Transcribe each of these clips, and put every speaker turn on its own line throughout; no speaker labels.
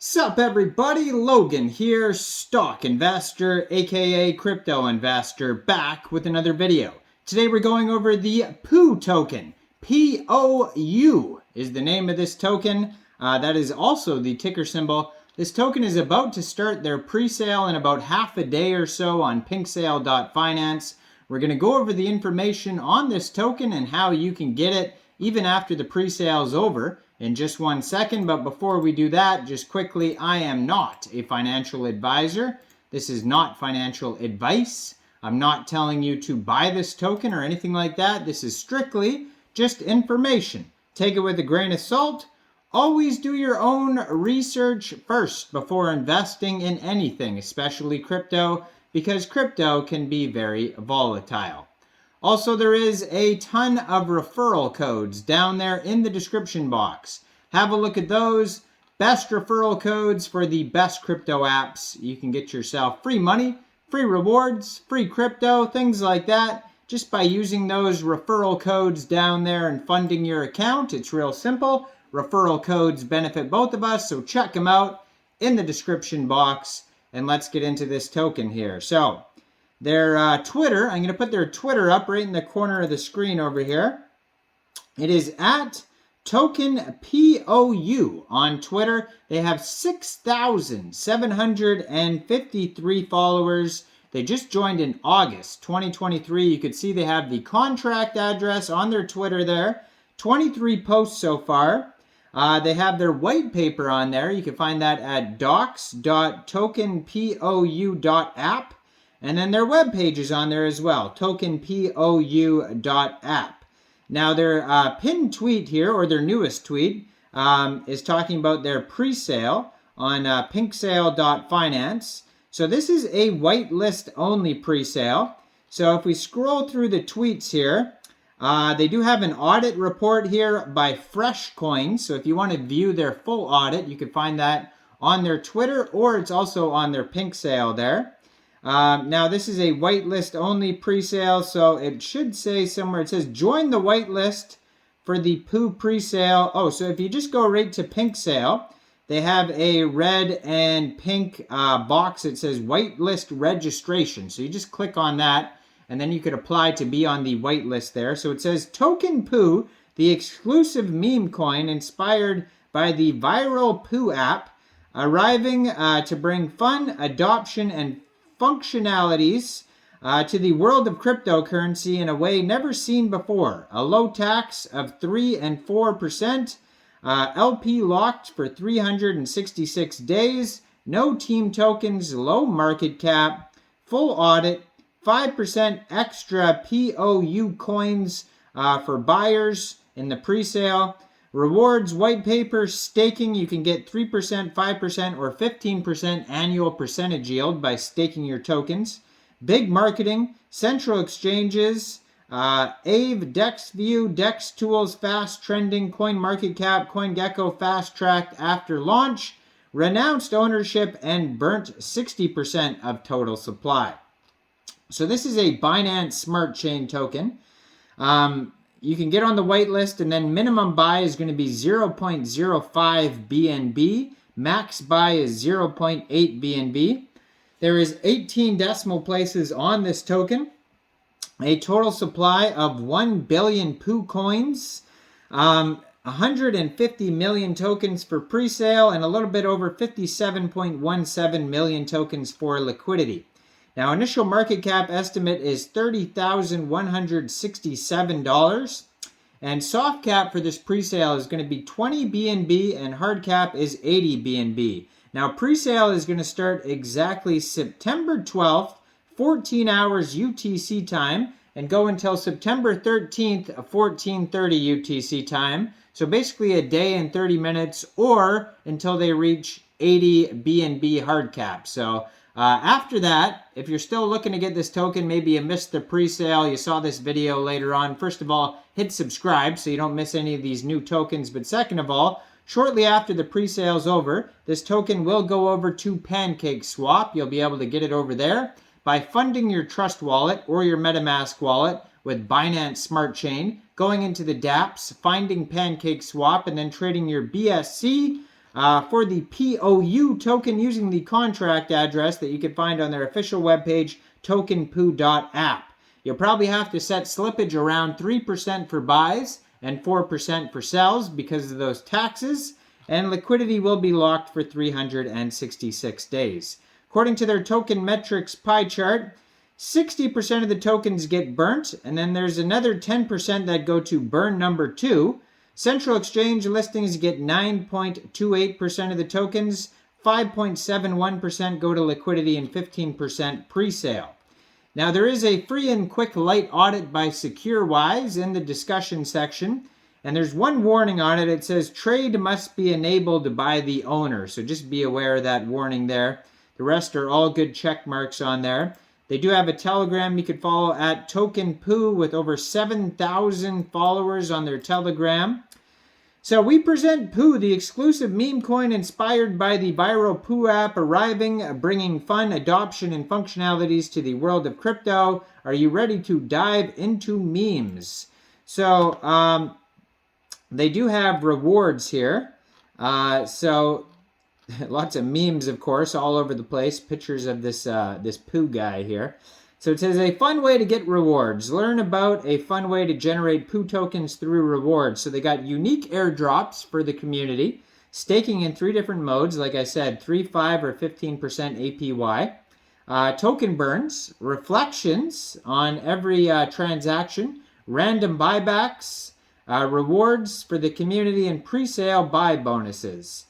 Sup everybody, Logan here, stock investor aka crypto investor, back with another video. Today we're going over the POU token. POU is the name of this token. That is also the ticker symbol. This token is about to start their pre-sale in about half a day or so on Pinksale.finance. We're going to go over the information on this token and how you can get it even after the pre-sale is over in just 1 second. But before we do that, just quickly, I am not a financial advisor. This is not financial advice. I'm not telling you to buy this token or anything like that. This is strictly just information. Take it with a grain of salt. Always do your own research first before investing in anything, especially crypto, because crypto can be very volatile. Also, there is a ton of referral codes down there in the description box. Have a look at those. Best referral codes for the best crypto apps. You can get yourself free money, free rewards, free crypto, things like that, just by using those referral codes down there and funding your account. It's real simple. Referral codes benefit both of us, so check them out in the description box. And let's get into this token here. So, their Twitter, I'm going to put their Twitter up right in the corner of the screen over here. It is at tokenpou on Twitter. They have 6,753 followers. They just joined in August 2023. You could see they have the contract address on their Twitter there. 23 posts so far. They have their white paper on there. You can find that at docs.tokenpou.app. And then their web page is on there as well, tokenpou.app. Now their pinned tweet here, or their newest tweet, is talking about their pre-sale on Pinksale.finance. So this is a whitelist only pre-sale. So if we scroll through the tweets here, they do have an audit report here by Freshcoin. So if you want to view their full audit, you can find that on their Twitter, or it's also on their Pinksale there. Now this is a whitelist only pre-sale, so it should say somewhere, it says join the whitelist for the POU pre-sale. Oh, so if you just go right to Pinksale, they have a red and pink box that says whitelist registration. So you just click on that, and then you could apply to be on the whitelist there. So it says Token POU, the exclusive meme coin inspired by the viral POU app, arriving to bring fun, adoption, and functionalities to the world of cryptocurrency in a way never seen before. A low tax of 3 and 4%, LP locked for 366 days, no team tokens, low market cap, full audit, 5% extra POU coins for buyers in the pre-sale. Rewards, white paper, staking. You can get 3%, 5%, or 15% annual percentage yield by staking your tokens. Big marketing, central exchanges, Aave, DexView, Dex Tools, Fast Trending, CoinMarketCap, CoinGecko, Fast Tracked after launch, renounced ownership, and burnt 60% of total supply. So this is a Binance Smart Chain token. You can get on the whitelist, and then minimum buy is going to be 0.05 BNB. Max buy is 0.8 BNB. There is 18 decimal places on this token. A total supply of 1 billion POU coins. 150 million tokens for pre-sale, and a little bit over 57.17 million tokens for liquidity. Now, initial market cap estimate is $30,167. And soft cap for this pre-sale is going to be 20 BNB, and hard cap is 80 BNB. Now, pre-sale is going to start exactly September 12th, 14 hours UTC time, and go until September 13th, 14:30 UTC time. So basically a day and 30 minutes, or until they reach 80 BNB hard cap. So after that, if you're still looking to get this token, maybe you missed the pre-sale, you saw this video later on, first of all, hit subscribe so you don't miss any of these new tokens. But second of all, shortly after the pre-sale is over, this token will go over to PancakeSwap. You'll be able to get it over there by funding your Trust wallet or your MetaMask wallet with Binance Smart Chain, going into the dApps, finding PancakeSwap, and then trading your BSC for the POU token using the contract address that you can find on their official webpage, tokenpoo.app. You'll probably have to set slippage around 3% for buys and 4% for sells because of those taxes, and liquidity will be locked for 366 days. According to their token metrics pie chart, 60% of the tokens get burnt, and then there's another 10% that go to burn number 2. Central exchange listings get 9.28% of the tokens, 5.71% go to liquidity, and 15% pre-sale. Now, there is a free and quick light audit by SecureWise in the discussion section, and there's one warning on it. It says trade must be enabled by the owner, so just be aware of that warning there. The rest are all good check marks on there. They do have a Telegram you could follow at TokenPoo with over 7,000 followers on their Telegram. So we present Poo, the exclusive meme coin inspired by the viral Poo app arriving, bringing fun, adoption, and functionalities to the world of crypto. Are you ready to dive into memes? So they do have rewards here. So lots of memes, of course, all over the place. Pictures of this Poo guy here. So it says a fun way to get rewards. Learn about a fun way to generate Poo tokens through rewards. So they got unique airdrops for the community. Staking in 3 different modes. Like I said, 3, 5, or 15% APY. Token burns. Reflections on every transaction. Random buybacks. Rewards for the community and pre-sale buy bonuses.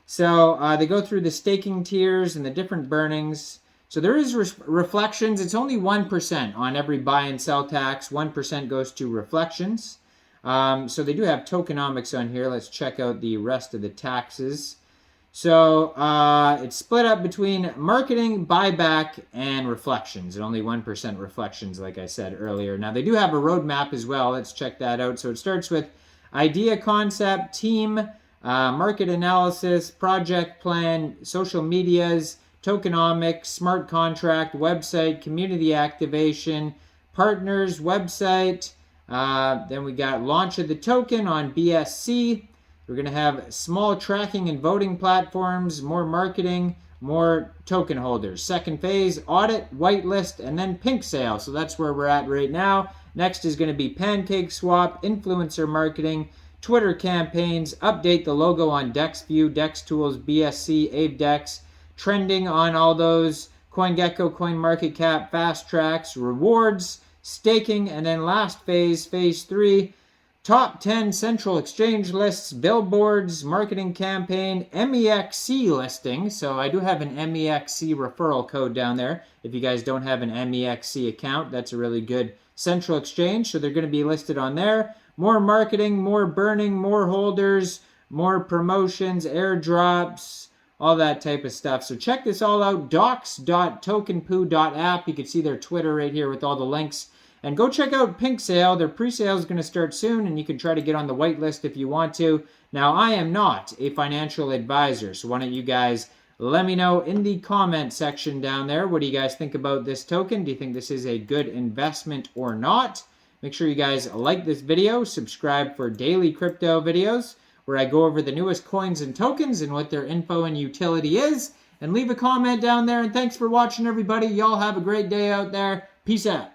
So they go through the staking tiers and the different burnings. So there is reflections. It's only 1% on every buy and sell tax. 1% goes to reflections. So they do have tokenomics on here. Let's check out the rest of the taxes. So it's split up between marketing, buyback, and reflections. And only 1% reflections, like I said earlier. Now they do have a roadmap as well. Let's check that out. So it starts with idea, concept, team, market analysis, project plan, social medias, tokenomics, smart contract, website, community activation, partners, website. Then we got launch of the token on BSC. We're going to have small tracking and voting platforms, more marketing, more token holders. Second phase, audit, whitelist, and then Pinksale. So that's where we're at right now. Next is going to be Pancake Swap, influencer marketing, Twitter campaigns, update the logo on DexView, DexTools, BSC, AveDex, trending on all those, CoinGecko, CoinMarketCap, fast tracks, rewards, staking, and then last phase, phase 3, top 10 central exchange lists, billboards, marketing campaign, MEXC listing. So I do have an MEXC referral code down there. If you guys don't have an MEXC account, that's a really good central exchange. So they're going to be listed on there. More marketing, more burning, more holders, more promotions, airdrops, all that type of stuff. So check this all out, docs.tokenpoo.app. You can see their Twitter right here with all the links. And go check out Pinksale. Their pre-sale is going to start soon, and you can try to get on the whitelist if you want to. Now, I am not a financial advisor, so why don't you guys let me know in the comment section down there. What do you guys think about this token? Do you think this is a good investment or not? Make sure you guys like this video, subscribe for daily crypto videos, where I go over the newest coins and tokens and what their info and utility is. And leave a comment down there. And thanks for watching, everybody. Y'all have a great day out there. Peace out.